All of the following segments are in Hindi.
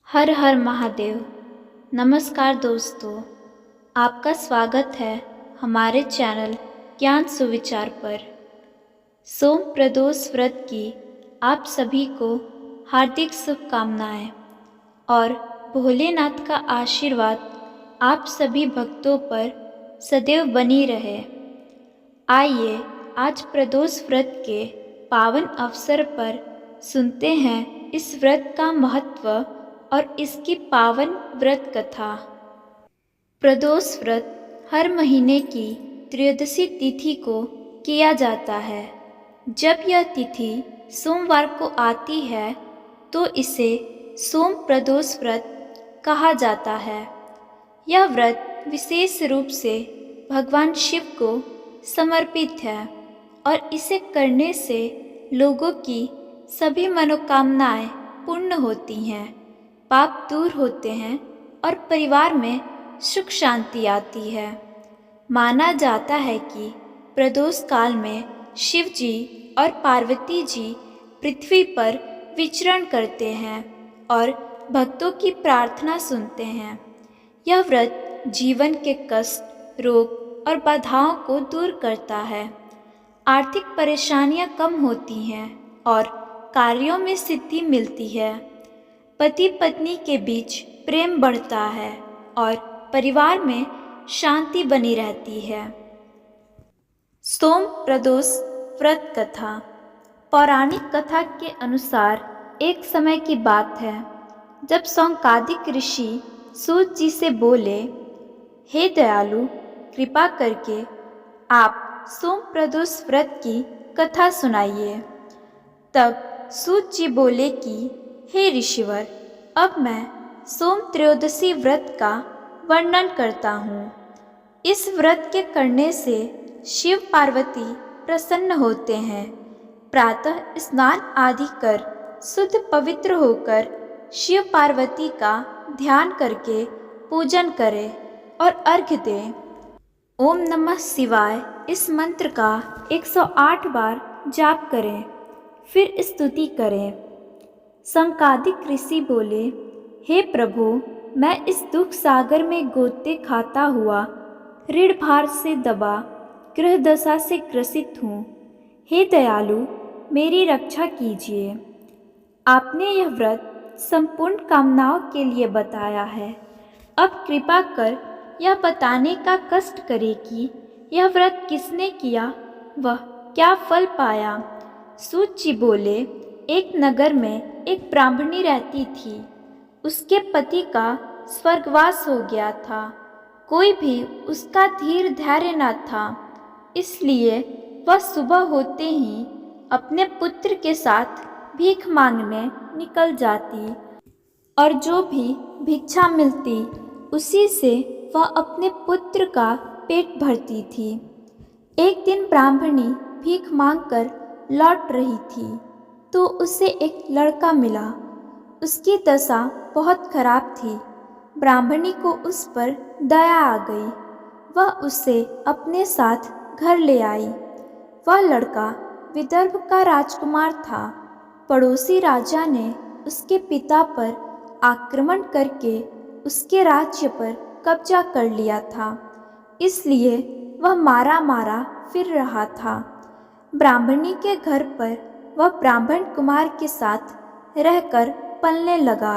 हर हर महादेव। नमस्कार दोस्तों, आपका स्वागत है हमारे चैनल ज्ञान सुविचार पर। सोम प्रदोष व्रत की आप सभी को हार्दिक शुभकामनाएं और भोलेनाथ का आशीर्वाद आप सभी भक्तों पर सदैव बनी रहे। आइए आज प्रदोष व्रत के पावन अवसर पर सुनते हैं इस व्रत का महत्व और इसकी पावन व्रत कथा। प्रदोष व्रत हर महीने की त्रयोदशी तिथि को किया जाता है। जब यह तिथि सोमवार को आती है तो इसे सोम प्रदोष व्रत कहा जाता है। यह व्रत विशेष रूप से भगवान शिव को समर्पित है और इसे करने से लोगों की सभी मनोकामनाएं पूर्ण होती हैं, पाप दूर होते हैं और परिवार में सुख शांति आती है। माना जाता है कि प्रदोष काल में शिव जी और पार्वती जी पृथ्वी पर विचरण करते हैं और भक्तों की प्रार्थना सुनते हैं। यह व्रत जीवन के कष्ट, रोग और बाधाओं को दूर करता है। आर्थिक परेशानियां कम होती हैं और कार्यों में सिद्धि मिलती है। पति पत्नी के बीच प्रेम बढ़ता है और परिवार में शांति बनी रहती है। सोम प्रदोष व्रत कथा। पौराणिक कथा के अनुसार एक समय की बात है जब सौंकादिक ऋषि सूत जी से बोले, हे दयालु, कृपा करके आप सोम प्रदोष व्रत की कथा सुनाइए। तब सूत जी बोले कि हे ऋषिवर, अब मैं सोम त्रयोदशी व्रत का वर्णन करता हूँ। इस व्रत के करने से शिव पार्वती प्रसन्न होते हैं। प्रातः स्नान आदि कर शुद्ध पवित्र होकर शिव पार्वती का ध्यान करके पूजन करें और अर्घ्य दें। ओम नमः शिवाय इस मंत्र का 108 बार जाप करें, फिर स्तुति करें। सनकादिक ऋषि बोले, हे प्रभु, मैं इस दुख सागर में गोते खाता हुआ ऋण भार से दबा ग्रह दशा से ग्रसित हूँ। हे दयालु, मेरी रक्षा कीजिए। आपने यह व्रत संपूर्ण कामनाओं के लिए बताया है। अब कृपा कर यह बताने का कष्ट करे कि यह व्रत किसने किया, वह क्या फल पाया। सूत जी बोले, एक नगर में एक ब्राह्मणी रहती थी। उसके पति का स्वर्गवास हो गया था। कोई भी उसका धीर धैर्य न था, इसलिए वह सुबह होते ही अपने पुत्र के साथ भीख मांगने निकल जाती और जो भी भिक्षा मिलती उसी से वह अपने पुत्र का पेट भरती थी। एक दिन ब्राह्मणी भीख मांगकर लौट रही थी तो उसे एक लड़का मिला। उसकी दशा बहुत खराब थी। ब्राह्मणी को उस पर दया आ गई। वह उसे अपने साथ घर ले आई। वह लड़का विदर्भ का राजकुमार था। पड़ोसी राजा ने उसके पिता पर आक्रमण करके उसके राज्य पर कब्जा कर लिया था, इसलिए वह मारा मारा फिर रहा था। ब्राह्मणी के घर पर वह ब्राह्मण कुमार के साथ रहकर पलने लगा।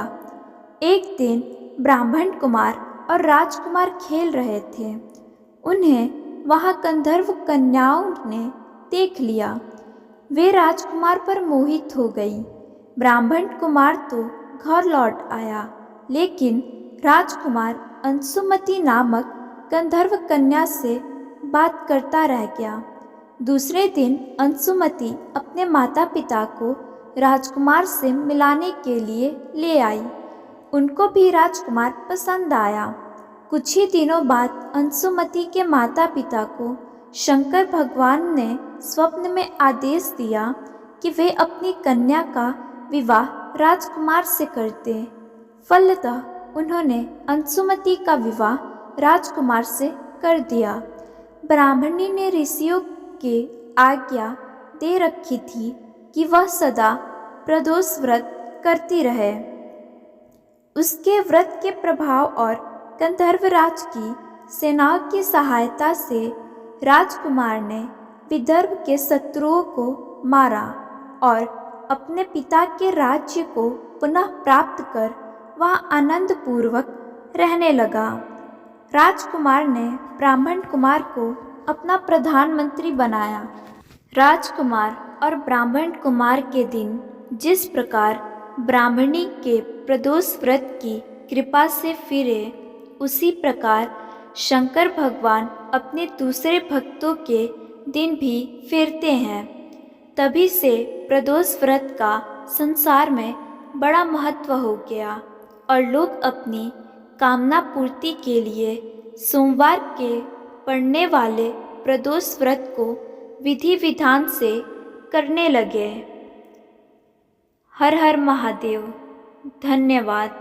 एक दिन ब्राह्मण कुमार और राजकुमार खेल रहे थे। उन्हें वहां गंधर्व कन्याओं ने देख लिया। वे राजकुमार पर मोहित हो गई। ब्राह्मण कुमार तो घर लौट आया, लेकिन राजकुमार अंशुमति नामक गंधर्व कन्या से बात करता रह गया। दूसरे दिन अंशुमति अपने माता पिता को राजकुमार से मिलाने के लिए ले आई। उनको भी राजकुमार पसंद आया। कुछ ही दिनों बाद अंशुमति के माता पिता को शंकर भगवान ने स्वप्न में आदेश दिया कि वे अपनी कन्या का विवाह राजकुमार से कर दें। फलतः उन्होंने अंशुमति का विवाह राजकुमार से कर दिया। ब्राह्मणी ने ऋषियों के आज्ञा दे रखी थी कि वह सदा प्रदोष व्रत करती रहे। उसके व्रत के प्रभाव और गंधर्वराज की सेनाओं की सहायता से राजकुमार ने विदर्भ के शत्रुओं को मारा और अपने पिता के राज्य को पुनः प्राप्त कर वहाँ आनंद पूर्वक रहने लगा। राजकुमार ने ब्राह्मण कुमार को अपना प्रधानमंत्री बनाया। राजकुमार और ब्राह्मण कुमार के दिन जिस प्रकार ब्राह्मणी के प्रदोष व्रत की कृपा से फिरे, उसी प्रकार शंकर भगवान अपने दूसरे भक्तों के दिन भी फिरते हैं। तभी से प्रदोष व्रत का संसार में बड़ा महत्व हो गया और लोग अपनी कामना पूर्ति के लिए सोमवार के पड़ने वाले प्रदोष व्रत को विधि विधान से करने लगे। हर हर महादेव। धन्यवाद।